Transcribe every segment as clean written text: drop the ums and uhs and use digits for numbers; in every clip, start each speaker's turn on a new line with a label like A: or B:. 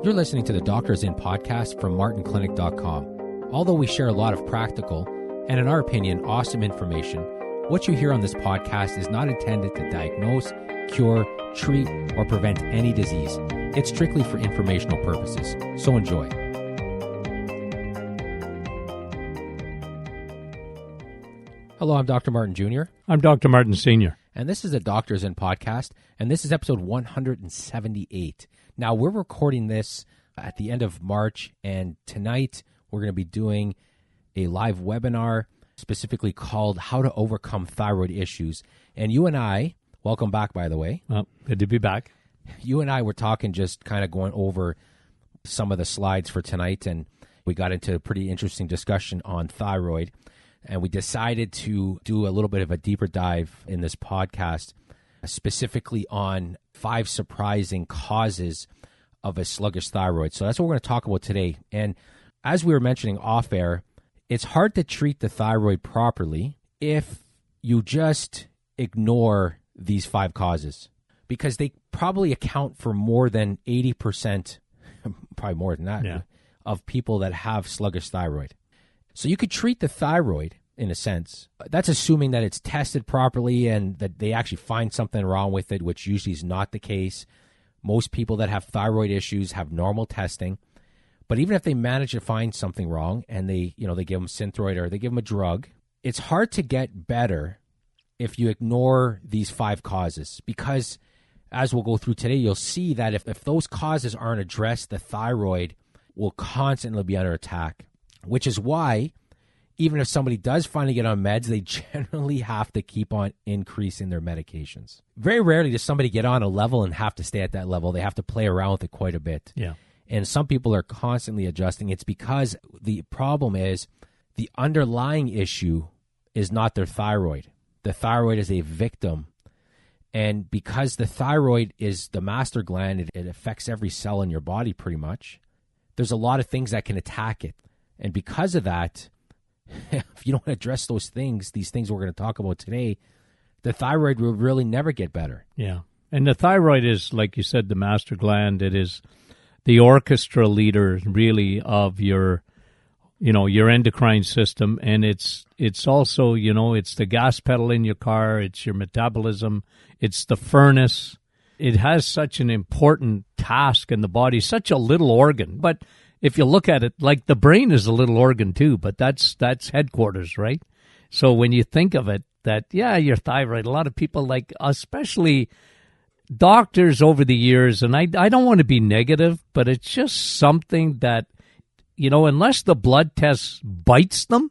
A: You're listening to the Doctors In podcast from martinclinic.com. Although we share a lot of practical and, in our opinion, awesome information, what you hear on this podcast is not intended to diagnose, cure, treat, or prevent any disease. It's strictly for informational purposes. So enjoy. Hello, I'm Dr. Martin Jr.
B: I'm Dr. Martin Sr.
A: And this is the Doctors In podcast, and this is episode 178. Now, we're recording this at the end of March, and tonight we're going to be doing a live webinar specifically called How to Overcome Thyroid Issues. And you and I, welcome back, by the way.
B: Well, good to be back.
A: You and I were talking, just kind of going over some of the slides for tonight, and we got into a pretty interesting discussion on thyroid. And we decided to do a little bit of a deeper dive in this podcast, specifically on 5 surprising causes of a sluggish thyroid. So that's what we're going to talk about today. And as we were mentioning off air, it's hard to treat the thyroid properly if you just ignore these 5 causes, because they probably account for more than 80%, probably more than that, of people that have sluggish thyroid. So you could treat the thyroid in a sense. That's assuming that it's tested properly and that they actually find something wrong with it, which usually is not the case. Most people that have thyroid issues have normal testing. But even if they manage to find something wrong and they give them Synthroid or they give them a drug, it's hard to get better if you ignore these 5 causes, because as we'll go through today, you'll see that if those causes aren't addressed, the thyroid will constantly be under attack, which is why even if somebody does finally get on meds, they generally have to keep on increasing their medications. Very rarely does somebody get on a level and have to stay at that level. They have to play around with it quite a bit.
B: Yeah.
A: And some people are constantly adjusting. It's because the problem is the underlying issue is not their thyroid. The thyroid is a victim. And because the thyroid is the master gland, it affects every cell in your body pretty much. There's a lot of things that can attack it. And because of that, if you don't address those things, these things we're going to talk about today, the thyroid will really never get better.
B: Yeah. And the thyroid is, like you said, the master gland. It is the orchestra leader, really, of your endocrine system. And it's also, it's the gas pedal in your car. It's your metabolism. It's the furnace. It has such an important task in the body, such a little organ. But if you look at it, like the brain is a little organ too, but that's headquarters, right? So when you think of it, your thyroid, a lot of people, like especially doctors over the years, and I don't want to be negative, but it's just something that, unless the blood test bites them,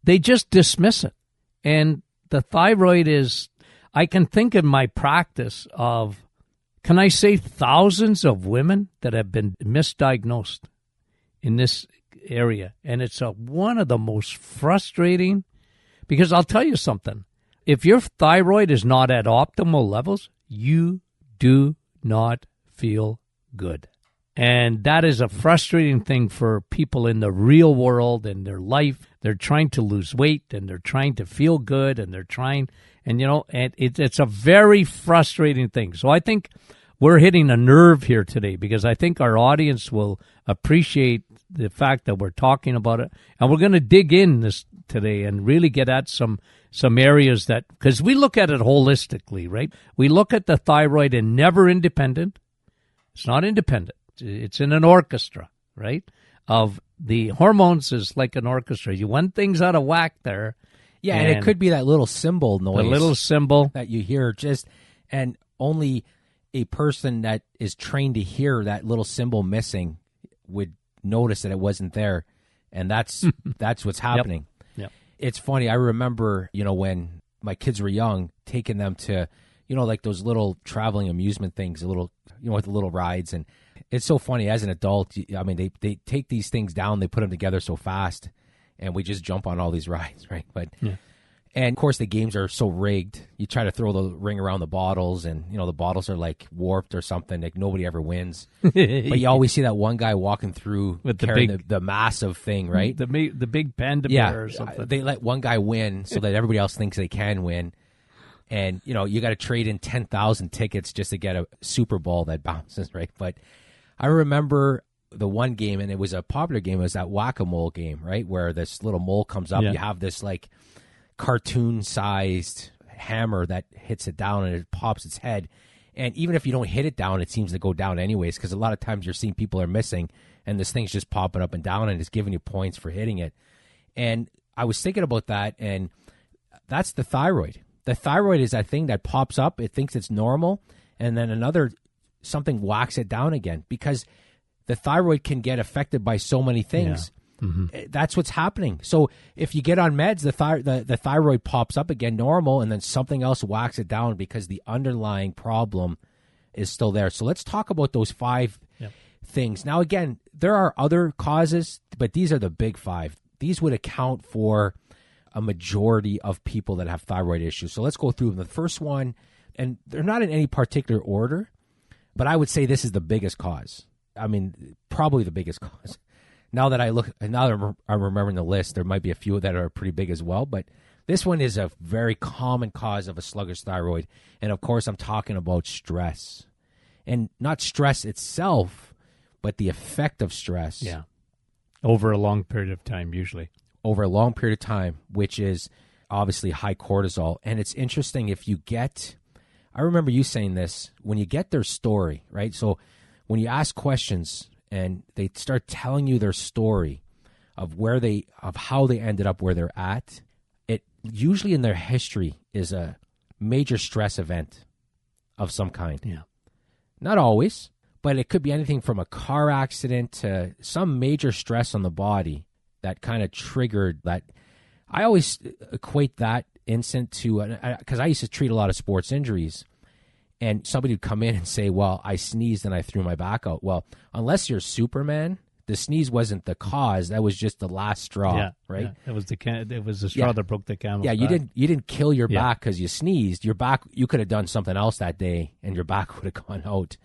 B: they just dismiss it. And the thyroid is, I can think in my practice of, can I say thousands of women that have been misdiagnosed in this area. And it's one of the most frustrating, because I'll tell you something. If your thyroid is not at optimal levels, you do not feel good. And that is a frustrating thing for people in the real world, in their life. They're trying to lose weight and they're trying to feel good and they're trying, and it's a very frustrating thing. So I think we're hitting a nerve here today, because I think our audience will appreciate the fact that we're talking about it. And we're going to dig in this today and really get at some areas that, because we look at it holistically, right? We look at the thyroid and never independent. It's not independent. It's in an orchestra, right? Of the hormones is like an orchestra. You want things out of whack there.
A: Yeah, and it could be that little cymbal noise.
B: The little cymbal.
A: That you hear and only a person that is trained to hear that little cymbal missing would notice that it wasn't there, and that's what's happening.
B: Yep.
A: It's funny. I remember, when my kids were young, taking them to, like those little traveling amusement things, with the little rides, and it's so funny as an adult. I mean, they take these things down, they put them together so fast, and we just jump on all these rides, right? But And, of course, the games are so rigged. You try to throw the ring around the bottles, and, the bottles are, like, warped or something. Like, nobody ever wins. But you always see that one guy walking through with the massive thing, right?
B: The big panda bear or something.
A: They let one guy win so that everybody else thinks they can win. And, you got to trade in 10,000 tickets just to get a Super Bowl that bounces, right? But I remember the one game, and it was a popular game, it was that whack-a-mole game, right? Where this little mole comes up, you have this like cartoon-sized hammer that hits it down and it pops its head. And even if you don't hit it down, it seems to go down anyways, because a lot of times you're seeing people are missing and this thing's just popping up and down and it's giving you points for hitting it. And I was thinking about that, and that's the thyroid. The thyroid is that thing that pops up, it thinks it's normal, and then something whacks it down again, because the thyroid can get affected by so many things. Yeah. Mm-hmm. That's what's happening. So if you get on meds, the thyroid pops up again normal, and then something else whacks it down because the underlying problem is still there. So let's talk about those 5 things. Now, again, there are other causes, but these are the big 5. These would account for a majority of people that have thyroid issues. So let's go through them. The first one, and they're not in any particular order, but I would say this is the biggest cause. I mean, probably the biggest cause. Now that I'm remembering the list, there might be a few that are pretty big as well, but this one is a very common cause of a sluggish thyroid. And of course, I'm talking about stress. And not stress itself, but the effect of stress.
B: Yeah. Over a long period of time, usually.
A: Over a long period of time, which is obviously high cortisol. And it's interesting I remember you saying this, when you get their story, right? So when you ask questions and they start telling you their story of how they ended up where they're at, it usually in their history is a major stress event of some kind.
B: Yeah. Not
A: always, but it could be anything from a car accident to some major stress on the body that kind of triggered that. I always equate that incident to, because I used to treat a lot of sports injuries, and somebody would come in and say, well, I sneezed and I threw my back out. Well, unless you're Superman, the sneeze wasn't the cause. That was just the last straw, right?
B: Yeah. It was the straw that broke the camel's back.
A: You didn't kill your back because you sneezed. Your back, you could have done something else that day and your back would have gone out.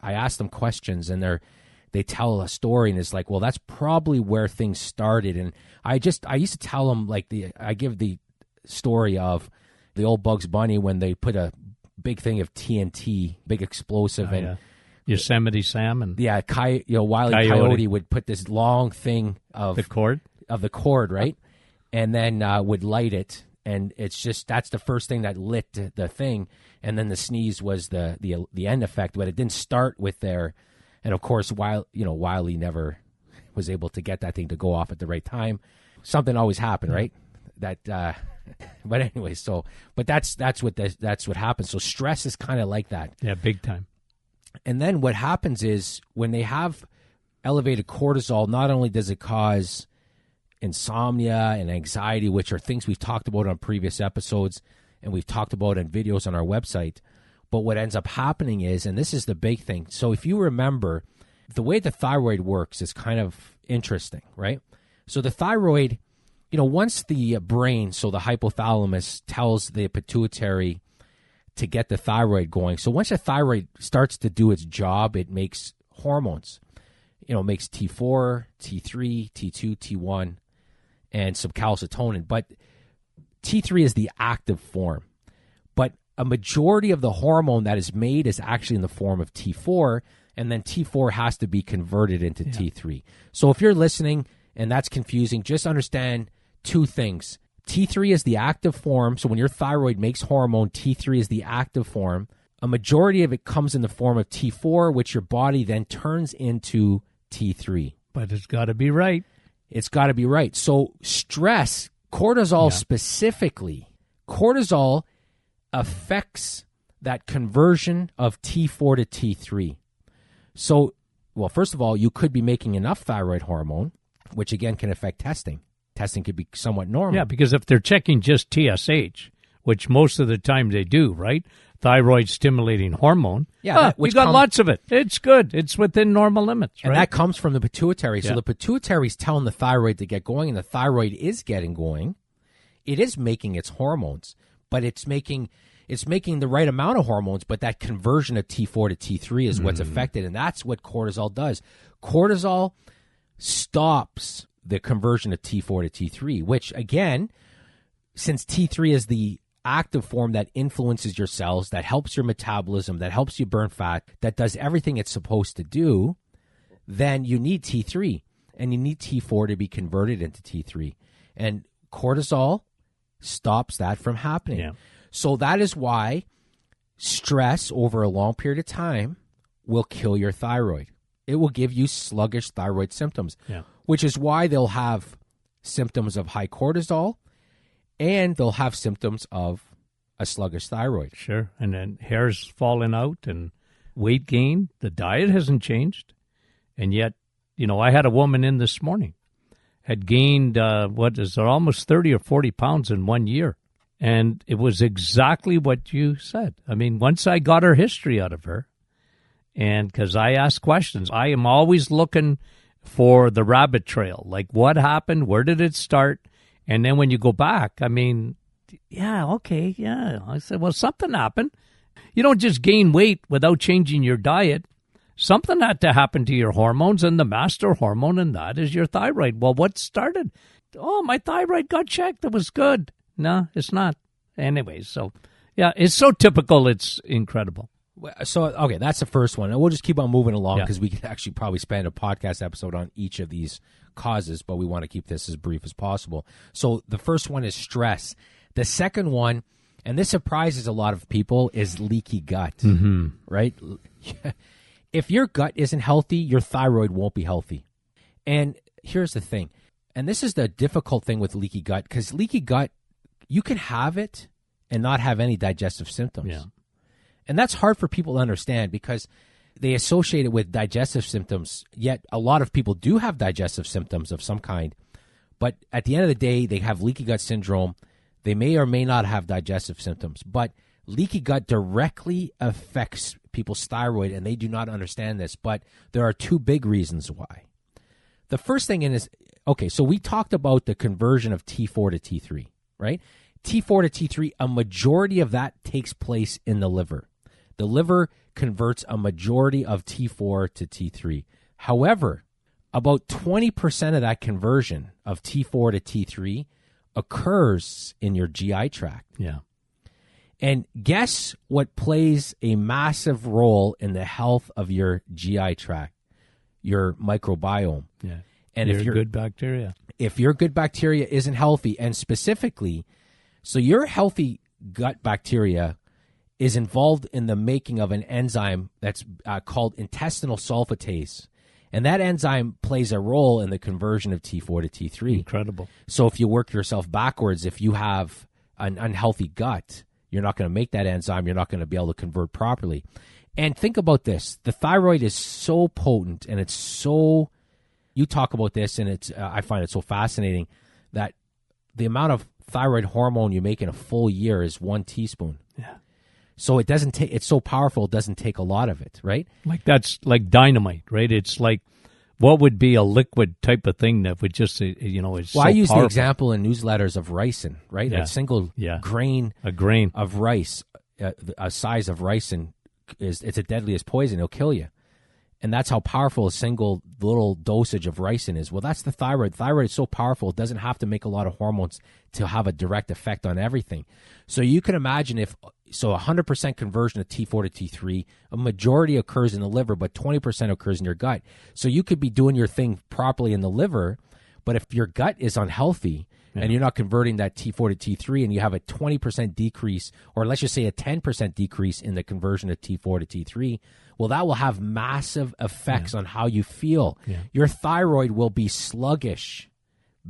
A: I asked them questions, and they tell a story, and it's like, well, that's probably where things started. And I used to tell them, like, I give the story of the old Bugs Bunny when they put a big thing of TNT, big explosive,
B: Yosemite Sam and
A: Wile E. Coyote would put this long thing of
B: the cord,
A: right, and then would light it, and it's just that's the first thing that lit the thing, and then the sneeze was the end effect, but it didn't start with there. And of course, Wiley never was able to get that thing to go off at the right time. Something always happened, right? That, but anyway, but that's what happens. So stress is kind of like that.
B: Yeah, big time.
A: And then what happens is when they have elevated cortisol, not only does it cause insomnia and anxiety, which are things we've talked about on previous episodes and we've talked about in videos on our website, but what ends up happening is, and this is the big thing, so if you remember, the way the thyroid works is kind of interesting, right? So the thyroid, once the brain, so the hypothalamus, tells the pituitary to get the thyroid going, so once the thyroid starts to do its job, it makes hormones. It makes T4, T3, T2, T1, and some calcitonin. But T3 is the active form. But a majority of the hormone that is made is actually in the form of T4, and then T4 has to be converted into T3. So if you're listening and that's confusing, just understand 2 things. T3 is the active form, so when your thyroid makes hormone, T3 is the active form. A majority of it comes in the form of T4, which your body then turns into T3.
B: But it's got to be right.
A: It's got to be right. So stress, cortisol specifically, cortisol affects that conversion of T4 to T3. So, well, first of all, you could be making enough thyroid hormone, which again can affect testing. Testing could be somewhat normal.
B: Yeah, because if they're checking just TSH, which most of the time they do, right? Thyroid stimulating hormone.
A: Yeah,
B: we got lots of it. It's good. It's within normal limits, right?
A: And that comes from the pituitary. So the pituitary's telling the thyroid to get going, and the thyroid is getting going. It is making its hormones, but it's making the right amount of hormones, but that conversion of T4 to T3 is what's affected, and that's what cortisol does. Cortisol stops the conversion of T4 to T3, which, again, since T3 is the active form that influences your cells, that helps your metabolism, that helps you burn fat, that does everything it's supposed to do, then you need T3 and you need T4 to be converted into T3. And cortisol stops that from happening.
B: Yeah.
A: So that is why stress over a long period of time will kill your thyroid. It will give you sluggish thyroid symptoms, which is why they'll have symptoms of high cortisol and they'll have symptoms of a sluggish thyroid.
B: Sure. And then hair's falling out and weight gain. The diet hasn't changed. And yet, I had a woman in this morning, had gained, almost 30 or 40 pounds in 1 year. And it was exactly what you said. I mean, once I got her history out of her, and because I ask questions, I am always looking for the rabbit trail. Like, what happened? Where did it start? And then when you go back, I mean, I said, well, something happened. You don't just gain weight without changing your diet. Something had to happen to your hormones, and the master hormone in that is your thyroid. Well, what started? Oh, my thyroid got checked. It was good. No, it's not. Anyways, so, yeah, it's so typical. It's incredible.
A: So, okay, that's the first one. And we'll just keep on moving along because we could actually probably spend a podcast episode on each of these causes, but we want to keep this as brief as possible. So the first one is stress. The second one, and this surprises a lot of people, is leaky gut, right? If your gut isn't healthy, your thyroid won't be healthy. And here's the thing, and this is the difficult thing with leaky gut, because leaky gut, you can have it and not have any digestive symptoms.
B: Yeah.
A: And that's hard for people to understand because they associate it with digestive symptoms, yet a lot of people do have digestive symptoms of some kind. But at the end of the day, they have leaky gut syndrome. They may or may not have digestive symptoms, but leaky gut directly affects people's thyroid, and they do not understand this. But there are two big reasons why. The first thing is, okay, so we talked about the conversion of T4 to T3, right? T4 to T3, a majority of that takes place in the liver. The liver converts a majority of T4 to T3. However, about 20% of that conversion of T4 to T3 occurs in your GI tract.
B: Yeah.
A: And guess what plays a massive role in the health of your GI tract? Your microbiome.
B: Yeah.
A: And if your
B: good bacteria.
A: If your good bacteria isn't healthy, and specifically, so your healthy gut bacteria is involved in the making of an enzyme that's called intestinal sulfatase. And that enzyme plays a role in the conversion of T4 to T3.
B: Incredible.
A: So if you work yourself backwards, if you have an unhealthy gut, you're not going to make that enzyme. You're not going to be able to convert properly. And think about this. The thyroid is so potent, and it's so, you talk about this, and it's I find it so fascinating that the amount of thyroid hormone you make in a full year is 1 teaspoon.
B: Yeah.
A: So it doesn't take, it's so powerful, it doesn't take a lot of it, right?
B: Like that's like dynamite, right? It's like, what would be a liquid type of thing that would just, is
A: Well,
B: so
A: I use
B: powerful.
A: the example in newsletters of ricin, right?
B: Yeah.
A: A single grain of rice, a size of ricin, it's the deadliest poison. It'll kill you. And that's how powerful a single little dosage of ricin is. Well, that's the thyroid. Thyroid is so powerful, it doesn't have to make a lot of hormones to have a direct effect on everything. So you can imagine if, 100% conversion of T4 to T3, a majority occurs in the liver, but 20% occurs in your gut. So you could be doing your thing properly in the liver, but if your gut is unhealthy and you're not converting that T4 to T3 and you have a 20% decrease, or let's just say a 10% decrease in the conversion of T4 to T3, well, that will have massive effects on how you feel.
B: Yeah.
A: Your thyroid will be sluggish,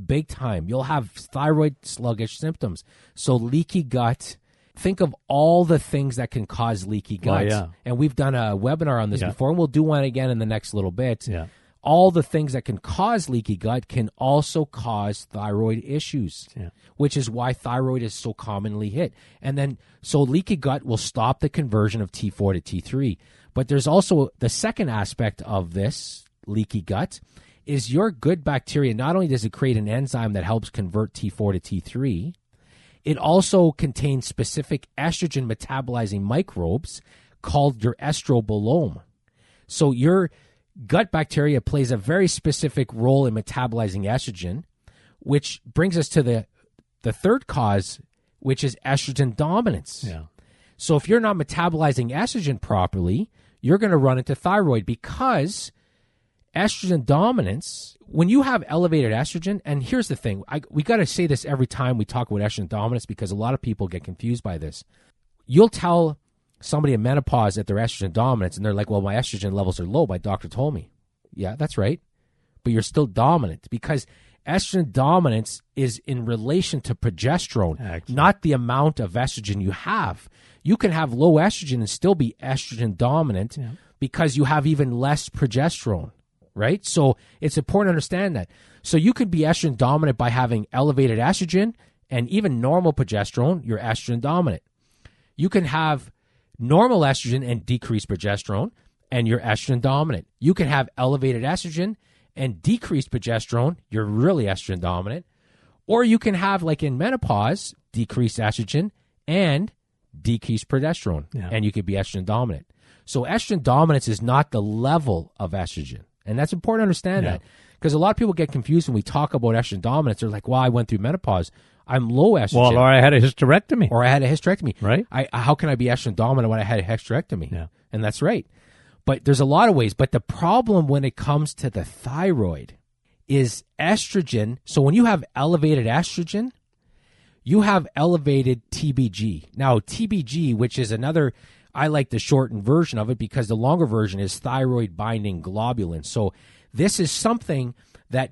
A: big time. You'll have thyroid sluggish symptoms. So leaky gut, think of all the things that can cause leaky gut. And we've done a webinar on this before, and we'll do one again in the next little bit.
B: Yeah.
A: All the things that can cause leaky gut can also cause thyroid issues, which is why thyroid is so commonly hit. And then, so leaky gut will stop the conversion of T4 to T3. But there's also the second aspect of this leaky gut is your good bacteria. Not only does it create an enzyme that helps convert T4 to T3, it also contains specific estrogen metabolizing microbes called your estrobolome. So your gut bacteria plays a very specific role in metabolizing estrogen, which brings us to the third cause, which is estrogen dominance.
B: Yeah.
A: So if you're not metabolizing estrogen properly, you're going to run into thyroid because estrogen dominance, when you have elevated estrogen, and here's the thing, we got to say this every time we talk about estrogen dominance because a lot of people get confused by this. You'll tell somebody in menopause that they're estrogen dominant, and they're like, well, my estrogen levels are low. My doctor told me. Yeah, that's right. But you're still dominant because estrogen dominance is in relation to progesterone, not the amount of estrogen you have. You can have low estrogen and still be estrogen dominant because you have even less progesterone, right? So it's important to understand that. So you could be estrogen dominant by having elevated estrogen and even normal progesterone, you're estrogen dominant. You can have normal estrogen and decreased progesterone, and you're estrogen dominant. You can have elevated estrogen and decreased progesterone, you're really estrogen dominant. Or you can have, like in menopause, decreased estrogen and decreased progesterone, and you could be estrogen dominant. So estrogen dominance is not the level of estrogen. And that's important to understand that because a lot of people get confused when we talk about estrogen dominance. They're like, well, I went through menopause. I'm low estrogen.
B: Well, or I had a hysterectomy.
A: Right. How can I be estrogen dominant when I had a hysterectomy?
B: Yeah.
A: And that's right. But there's a lot of ways. But the problem when it comes to the thyroid is estrogen. So when you have elevated estrogen, you have elevated TBG. Now, TBG, which is another, I like the shortened version of it because the longer version is thyroid binding globulin. So this is something that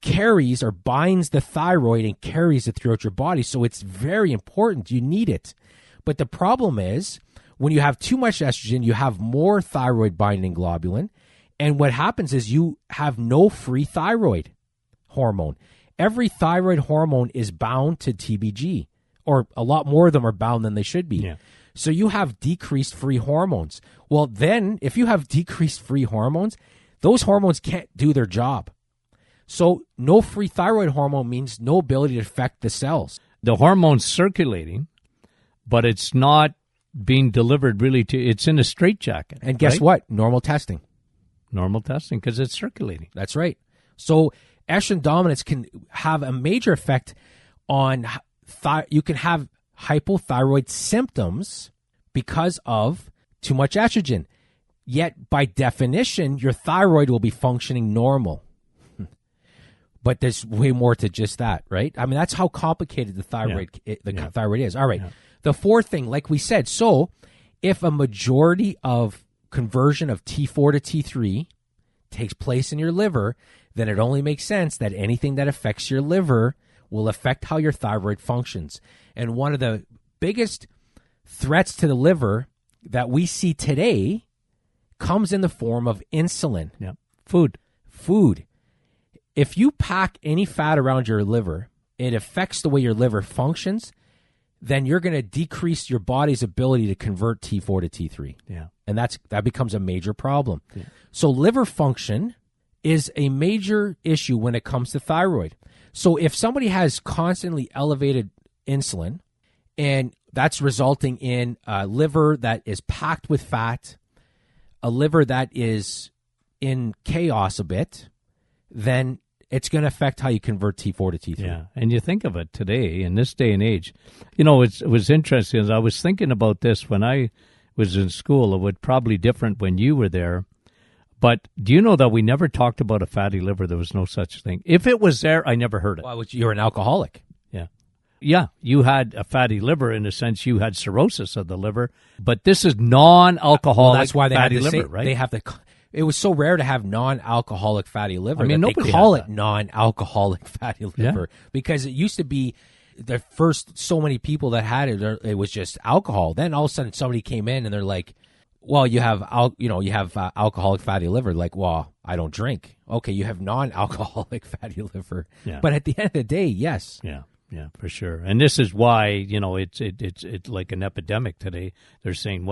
A: carries or binds the thyroid and carries it throughout your body. So it's very important. You need it. But the problem is when you have too much estrogen, you have more thyroid binding globulin. And what happens is you have no free thyroid hormone. Every thyroid hormone is bound to TBG, or a lot more of them are bound than they should be.
B: Yeah.
A: So you have decreased free hormones. Well, then if you have decreased free hormones, those hormones can't do their job. So no free thyroid hormone means no ability to affect the cells.
B: The hormone's circulating, but it's not being delivered really to, it's in a straitjacket.
A: And guess what? Normal testing.
B: Normal testing because it's circulating.
A: That's right. So estrogen dominance can have a major effect on, you can have hypothyroid symptoms because of too much estrogen. Yet by definition, your thyroid will be functioning normal. But there's way more to just that, right? I mean, that's how complicated the thyroid thyroid is. All right. Yeah. The fourth thing, like we said, so if a majority of conversion of T4 to T3 takes place in your liver, then it only makes sense that anything that affects your liver will affect how your thyroid functions. And one of the biggest threats to the liver that we see today comes in the form of insulin.
B: Yeah.
A: Food. If you pack any fat around your liver, it affects the way your liver functions, then you're going to decrease your body's ability to convert T4 to T3.
B: Yeah.
A: And that becomes a major problem.
B: Yeah.
A: So liver function is a major issue when it comes to thyroid. So if somebody has constantly elevated insulin, and that's resulting in a liver that is packed with fat, a liver that is in chaos a bit, then it's going to affect how you convert T4 to T3.
B: Yeah, and you think of it today, in this day and age. You know, it was interesting. As I was thinking about this when I was in school. It was probably different when you were there. But do you know that we never talked about a fatty liver? There was no such thing. If it was there, I never heard it.
A: Well, you're an alcoholic.
B: Yeah. Yeah, you had a fatty liver in a sense. You had cirrhosis of the liver. But this is non-alcoholic
A: that's why they
B: fatty
A: had to
B: liver,
A: say,
B: right?
A: They have to... It was so rare to have non-alcoholic fatty liver.
B: I mean,
A: that
B: nobody
A: they call
B: had
A: it
B: that.
A: non-alcoholic fatty liver because it used to be the first so many people that had it. It was just alcohol. Then all of a sudden somebody came in and they're like, "Well, you have alcoholic fatty liver." Like, well, I don't drink. Okay, you have non-alcoholic fatty liver.
B: Yeah.
A: But at the end of the day, yes.
B: Yeah. Yeah, for sure. And this is why, it's like an epidemic today. They're saying,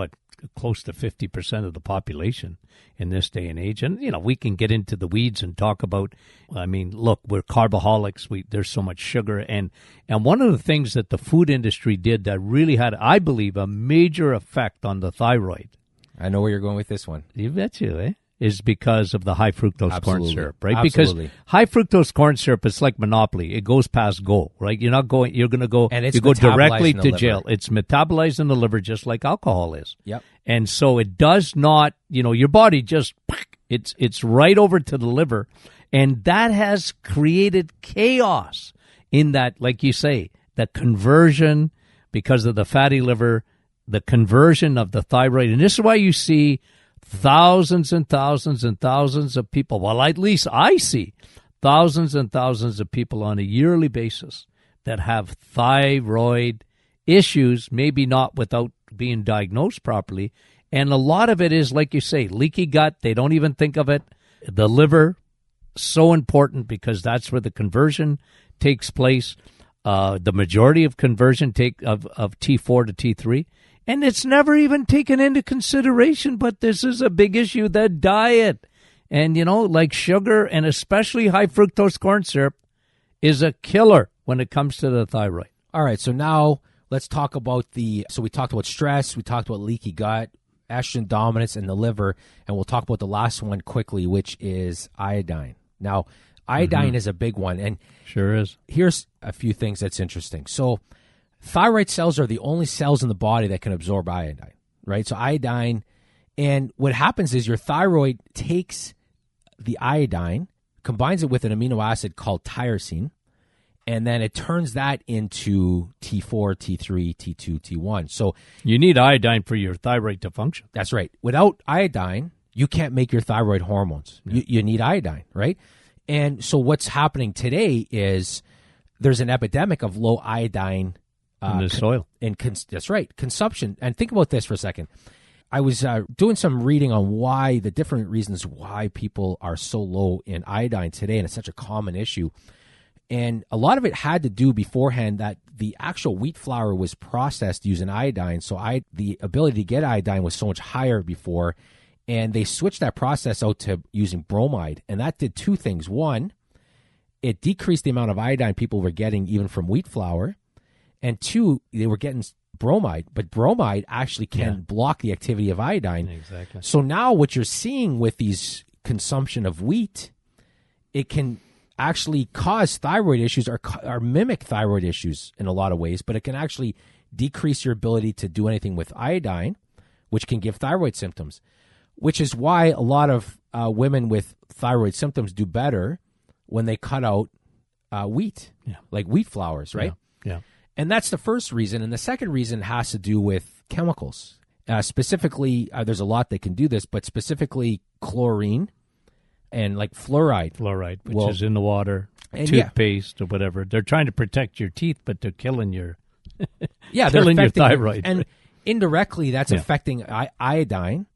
B: close to 50% of the population in this day and age. And, we can get into the weeds and talk about, look, we're carboholics. There's so much sugar. And one of the things that the food industry did that really had, I believe, a major effect on the thyroid.
A: I know where you're going with this one.
B: You bet you, eh? Is because of the high fructose corn syrup, right?
A: Absolutely.
B: Because high fructose corn syrup, it's like Monopoly. It goes past go, right? You're going to go,
A: and it's
B: you go directly
A: in the
B: to
A: liver.
B: jail. It's metabolized in the liver just like alcohol is.
A: Yep.
B: And so it does not, your body just It's right over to the liver, and that has created chaos in that, like you say, the conversion because of the fatty liver, the conversion of the thyroid. And this is why you see thousands and thousands and thousands of people. Well, at least I see thousands and thousands of people on a yearly basis that have thyroid issues, maybe not without being diagnosed properly. And a lot of it is, like you say, leaky gut. They don't even think of it. The liver, so important because that's where the conversion takes place. The majority of conversion of T4 to T3. And it's never even taken into consideration, but this is a big issue, the diet. And, like sugar and especially high fructose corn syrup is a killer when it comes to the thyroid.
A: All right, so now let's talk about so we talked about stress, we talked about leaky gut, estrogen dominance in the liver, and we'll talk about the last one quickly, which is iodine. Now, iodine is a big one, and
B: sure is.
A: Here's a few things that's interesting. So thyroid cells are the only cells in the body that can absorb iodine, right? So iodine, and what happens is your thyroid takes the iodine, combines it with an amino acid called tyrosine, and then it turns that into T4, T3, T2, T1. So
B: you need iodine for your thyroid to function.
A: That's right. Without iodine, you can't make your thyroid hormones. Yeah. You need iodine, right? And so what's happening today is there's an epidemic of low iodine
B: in the soil.
A: That's right, consumption. And think about this for a second. I was doing some reading on why the different reasons why people are so low in iodine today, and it's such a common issue. And a lot of it had to do beforehand that the actual wheat flour was processed using iodine. So the ability to get iodine was so much higher before. And they switched that process out to using bromide. And that did two things. One, it decreased the amount of iodine people were getting even from wheat flour. And two, they were getting bromide. But bromide actually can block the activity of iodine.
B: Exactly.
A: So now what you're seeing with these consumption of wheat, it can actually cause thyroid issues or mimic thyroid issues in a lot of ways, but it can actually decrease your ability to do anything with iodine, which can give thyroid symptoms, which is why a lot of women with thyroid symptoms do better when they cut out wheat, like wheat flours, right?
B: Yeah.
A: And that's the first reason. And the second reason has to do with chemicals. Specifically, there's a lot that can do this, but specifically chlorine, and like fluoride,
B: which is in the water, toothpaste or whatever. They're trying to protect your teeth, but they're killing your killing your thyroid.
A: And indirectly, that's affecting iodine,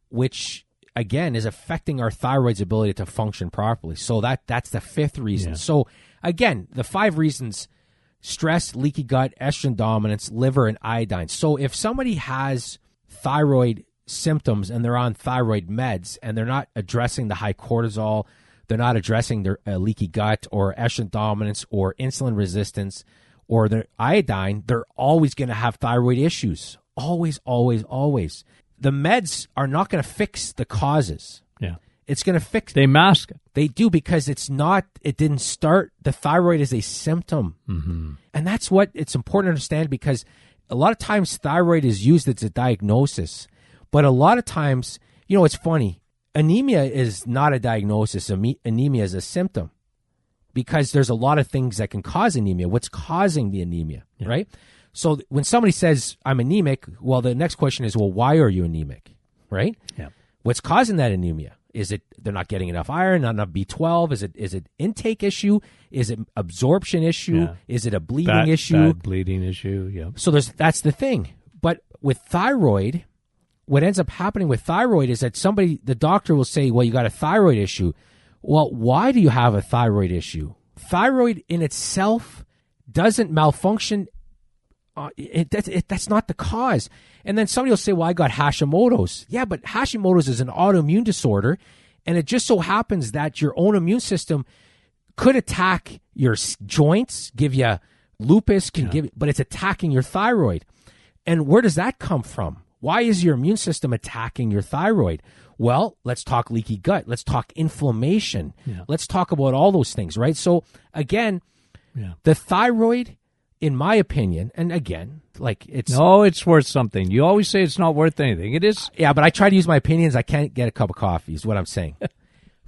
A: which again is affecting our thyroid's ability to function properly. So that's the fifth reason. So again, the 5 reasons: stress, leaky gut, estrogen dominance, liver, and iodine. So if somebody has thyroid symptoms and they're on thyroid meds and they're not addressing the high cortisol, they're not addressing their leaky gut or estrogen dominance or insulin resistance or their iodine, they're always going to have thyroid issues. Always, always, always. The meds are not going to fix the causes.
B: Yeah.
A: It's going to fix.
B: They mask it.
A: They do, because it didn't start. The thyroid is a symptom.
B: Mm-hmm.
A: And that's what it's important to understand, because a lot of times thyroid is used as a diagnosis. But a lot of times, it's funny. Anemia is not a diagnosis. Anemia is a symptom, because there's a lot of things that can cause anemia. What's causing the anemia, right? So when somebody says, I'm anemic, well, the next question is, well, why are you anemic, right?
B: Yeah.
A: What's causing that anemia? Is it they're not getting enough iron, not enough B12? Is it intake issue? Is it absorption issue?
B: Yeah.
A: Is it a bleeding issue?
B: Bad bleeding issue, yeah.
A: So that's the thing. But with thyroid, what ends up happening with thyroid is that the doctor will say, well, you got a thyroid issue. Well, why do you have a thyroid issue? Thyroid in itself doesn't malfunction. That's not the cause. And then somebody will say, well, I got Hashimoto's. Yeah, but Hashimoto's is an autoimmune disorder, and it just so happens that your own immune system could attack your joints, give you lupus, but it's attacking your thyroid. And where does that come from? Why is your immune system attacking your thyroid? Well, let's talk leaky gut. Let's talk inflammation. Yeah. Let's talk about all those things, right? So again, the thyroid in my opinion, and again, like it's
B: No, it's worth something. You always say it's not worth anything. It is.
A: yeah, but I try to use my opinions. I can't get a cup of coffee is what I'm saying.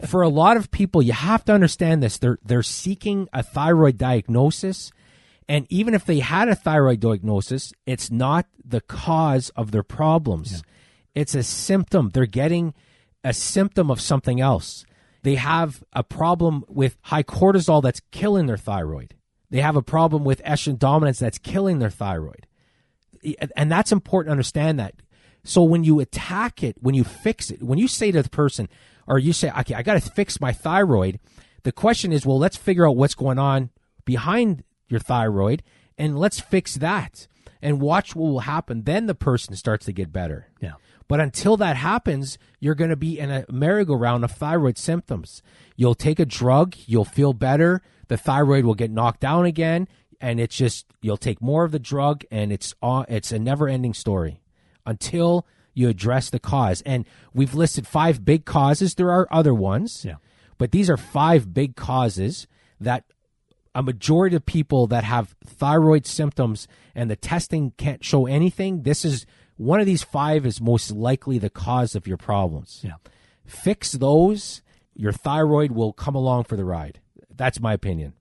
A: For a lot of people, you have to understand this. They're seeking a thyroid diagnosis, and even if they had a thyroid diagnosis, it's not the cause of their problems. Yeah. It's a symptom. They're getting a symptom of something else. They have a problem with high cortisol that's killing their thyroid. They have a problem with estrogen dominance that's killing their thyroid. And that's important to understand that. So when you attack it, when you fix it, when you say to the person, or you say, okay, I got to fix my thyroid, the question is, well, let's figure out what's going on behind your thyroid, and let's fix that and watch what will happen. Then the person starts to get better.
B: Yeah.
A: But until that happens, you're going to be in a merry-go-round of thyroid symptoms. You'll take a drug, you'll feel better, the thyroid will get knocked down again, and it's just, you'll take more of the drug, and it's a never-ending story until you address the cause. And we've listed 5 big causes. There are other ones, but these are 5 big causes that a majority of people that have thyroid symptoms and the testing can't show anything, this is one of these 5 is most likely the cause of your problems.
B: Yeah.
A: Fix those, your thyroid will come along for the ride. That's my opinion.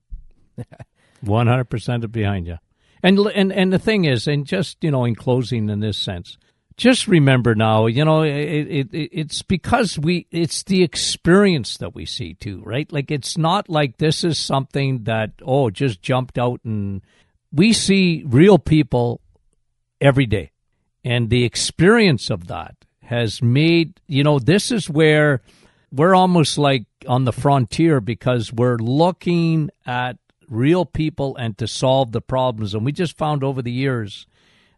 B: 100% behind you. And the thing is, and just, in closing in this sense, just remember now, it's because it's the experience that we see too, right? Like, it's not like this is something that, just jumped out, and we see real people every day. And the experience of that has made, this is where we're almost like on the frontier, because we're looking at real people and to solve the problems. And we just found over the years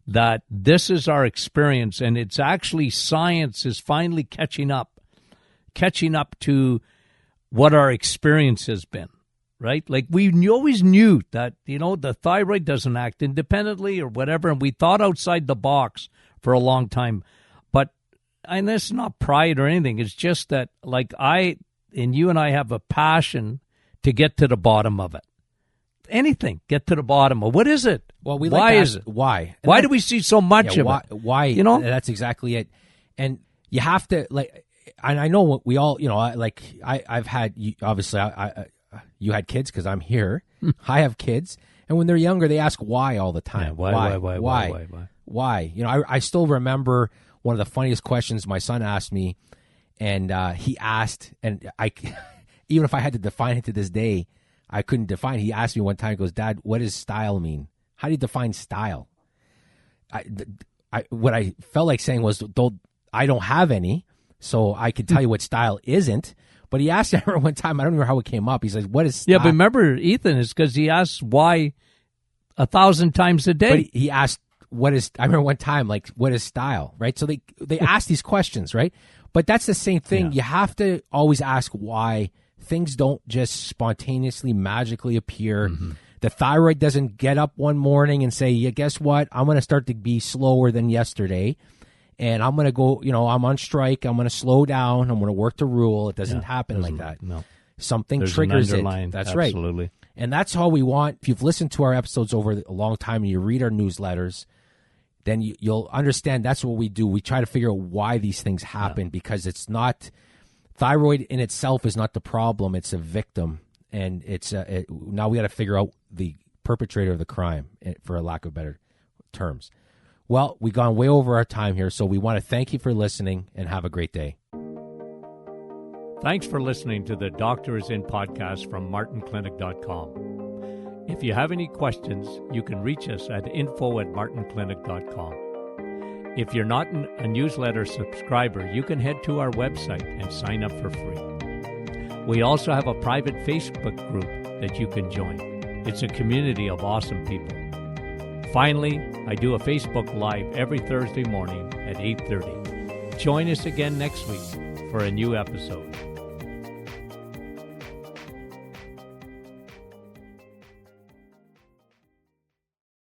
B: that this is our experience, and it's actually science is finally catching up to what our experience has been, right? Like, we always knew that, the thyroid doesn't act independently or whatever, and we thought outside the box for a long time. And this is not pride or anything. It's just that, like, you and I have a passion to get to the bottom of it. Anything, get to the bottom of what is it?
A: Well,
B: why is it?
A: Why?
B: Why do we see so much of it?
A: Why? That's exactly it. And you have to, like, and I know what we all, I've had, obviously, you had kids because I'm here. I have kids, and when they're younger, they ask why all the time.
B: Yeah,
A: why? I still remember one of the funniest questions my son asked me, and he asked, and even if I had to define it to this day, I couldn't define. He asked me one time, he goes, "Dad, what does style mean? How do you define style?" What I felt like saying was, I don't have any, so I can tell you what style isn't. But he asked me one time, I don't remember how it came up. He says, "What is style?"
B: Yeah, but remember, Ethan, is because he asks why 1,000 times a day.
A: But he asked, "What is?" I remember one time, like, "What is style?" Right? So they ask these questions, right? But that's the same thing. Yeah. You have to always ask why. Things don't just spontaneously, magically appear. Mm-hmm. The thyroid doesn't get up one morning and say, "Yeah, guess what? I'm going to start to be slower than yesterday, and I'm going to go. I'm on strike. I'm going to slow down. I'm going to work the rule." It doesn't happen like that.
B: No,
A: something triggers it. That's
B: absolutely.
A: Right. And that's how we want. If you've listened to our episodes over a long time and you read our newsletters, then you'll understand that's what we do. We try to figure out why these things happen, because it's not. Thyroid in itself is not the problem; it's a victim, and now we got to figure out the perpetrator of the crime, for a lack of better terms. Well, we've gone way over our time here, so we want to thank you for listening, and have a great day.
B: Thanks for listening to the Doctor Is In podcast from martinclinic.com. If you have any questions, you can reach us at info@martinclinic.com. If you're not a newsletter subscriber, you can head to our website and sign up for free. We also have a private Facebook group that you can join. It's a community of awesome people. Finally, I do a Facebook Live every Thursday morning at 8:30. Join us again next week for a new episode.